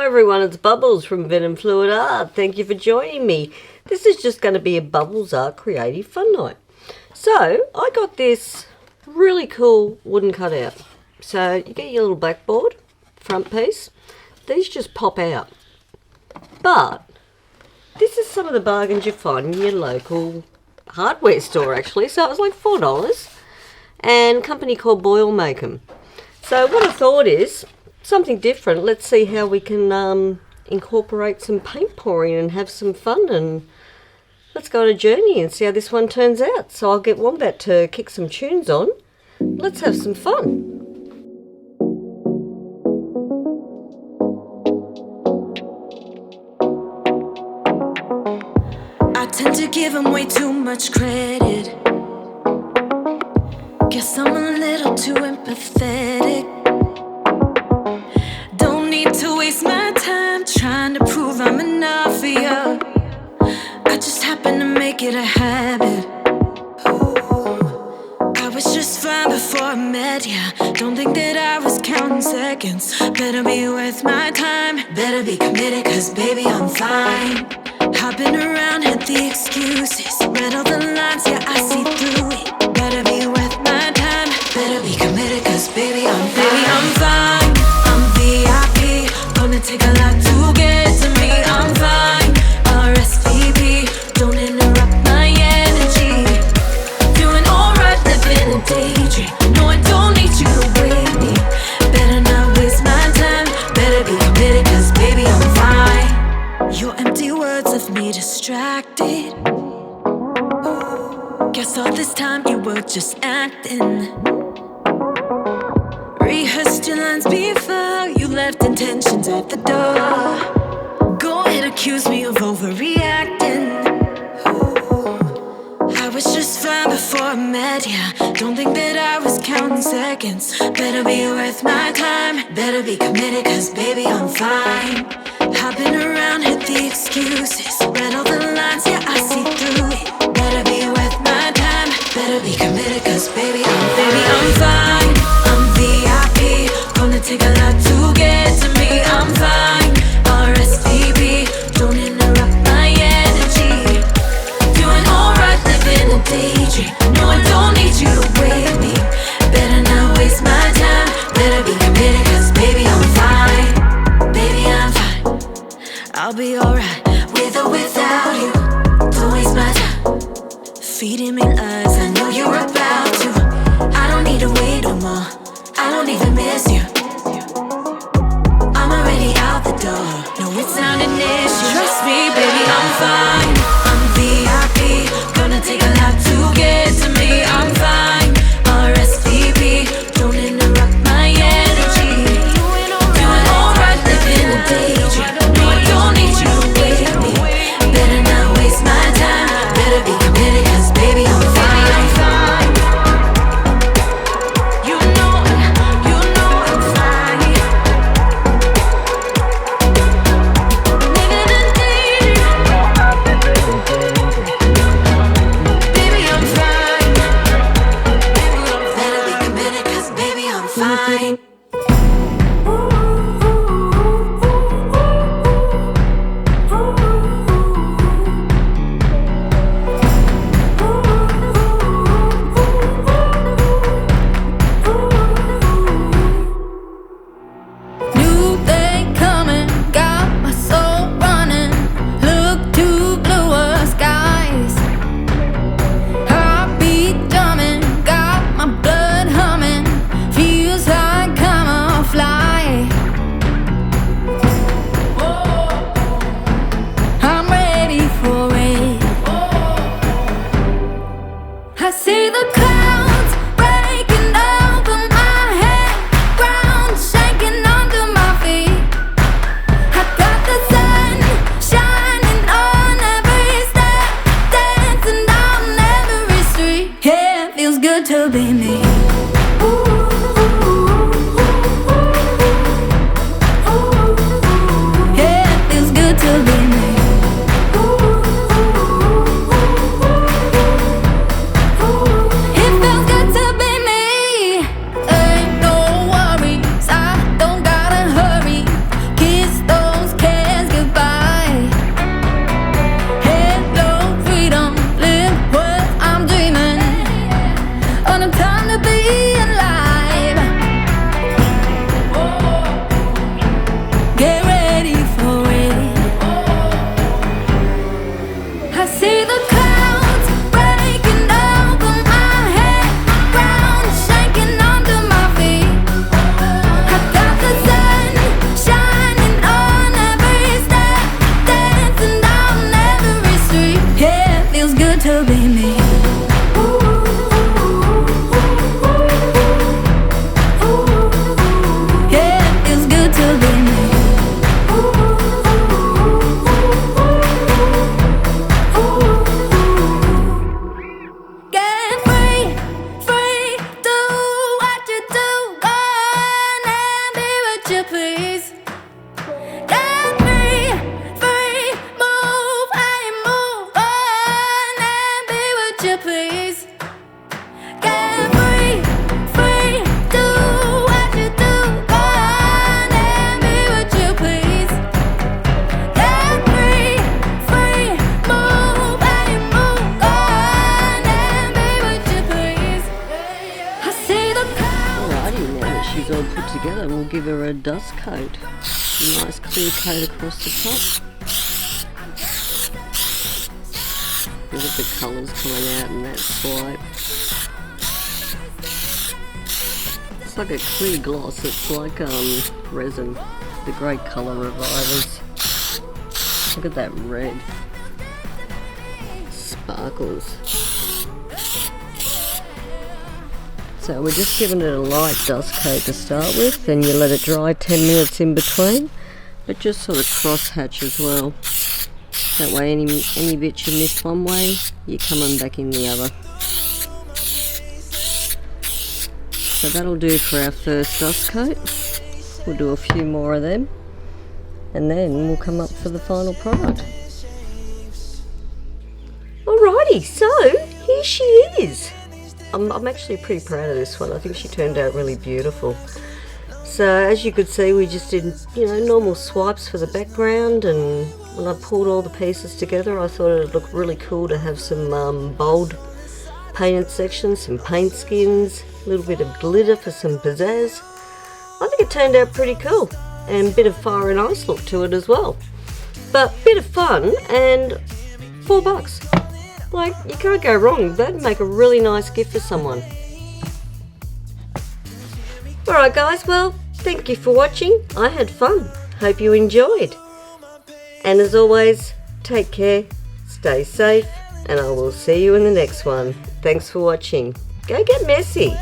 everyone, it's Bubbles from venomfluidart. Thank you for joining me. This is just going to be a Bubbles Art Creative Fun Night. So, I got this really cool wooden cutout. So, you get your little blackboard, front piece. These just pop out. But, this is some of the bargains you find in your local hardware store actually. So, it was like $4. And a company called Boyle make them. So, what I thought is something different. Let's see how we can incorporate some paint pouring and have some fun, and let's go on a journey and see how this one turns out. So I'll get Wombat to kick some tunes on. Let's have some fun. I tend to give him way too much credit. Guess I'm a little too empathetic. To waste my time trying to prove I'm enough for you. I just happen to make it a habit. Ooh, I was just fine before I met ya. Don't think that I was counting seconds. Better be worth my time. Better be committed, cause baby I'm fine. Hopping around, had the excuses. Read all the lines, yeah I see through it. Better be worth my time. Better be committed, cause baby I'm fine. Baby I'm fine. I'm VIP. Gonna take a lot to get to me. I'm fine. RSVP. Don't interrupt my energy. Doing alright, living a daydream. No, I don't need you to wait me. Better not waste my time. Better be committed, cause baby I'm fine. Your empty words left me distracted. Guess all this time you were just acting. Rehearsed your lines before you left intentions at the door. Go ahead, accuse me of overreacting. I was just fine before I met ya. Don't think that I was counting seconds. Better be worth my time. Better be committed, cause baby I'm fine. Hopping around, hit the excuses. Read all the lines, yeah I see through it. Better be worth my time. Better be committed, cause baby I'm fine. I'm VIP. Gonna take a lot to get to me. I'm fine. RSVP. Don't interrupt my energy. Doing alright, living a daydream. No, I don't need you to wait me. Better not waste my time. Better be committed, cause baby I'm fine. Baby I'm fine. I'll be alright with or without you. Don't waste my time. Feeding me lies, I know you're about to. I don't need to wait no more. I don't even miss you. I'm already out the door. No, it's not an issue. Trust me, baby, I'm fine. I'm VIP. Gonna take a lot to get to me. I'm fine. RSVP. Don't interrupt my energy. Doing alright, living a daydream. No, I don't need you to wait me. Better not waste my time. Better be committed, cause baby I'm fine. please. Get free, free, do what you do. Go on and be what you please. Get free, free, move how you move. Go on and be what you please. I see the power. Alrighty, now that she's all put together, we'll give her a dust coat. A nice clear coat across the top. Look at the colours coming out in that swipe. It's like a clear gloss. It's like resin. The great colour revivers. Look at that red. Sparkles. So we're just giving it a light dust coat to start with, then you let it dry 10 minutes in between, but just sort of cross hatch as well. That way any bits you missed one way, you're coming back in the other. So that'll do for our first dust coat. We'll do a few more of them, and then we'll come up for the final product. Alrighty, so here she is. I'm actually pretty proud of this one. I think she turned out really beautiful. So as you could see, we just did, normal swipes for the background, and when I pulled all the pieces together, I thought it'd look really cool to have some bold painted sections, some paint skins, a little bit of glitter for some pizzazz. I think it turned out pretty cool, and a bit of fire and ice look to it as well. But bit of fun, and $4. Like, you can't go wrong. That'd make a really nice gift for someone. Alright guys, well, thank you for watching. I had fun. Hope you enjoyed. And as always, take care, stay safe, and I will see you in the next one. Thanks for watching. Go get messy.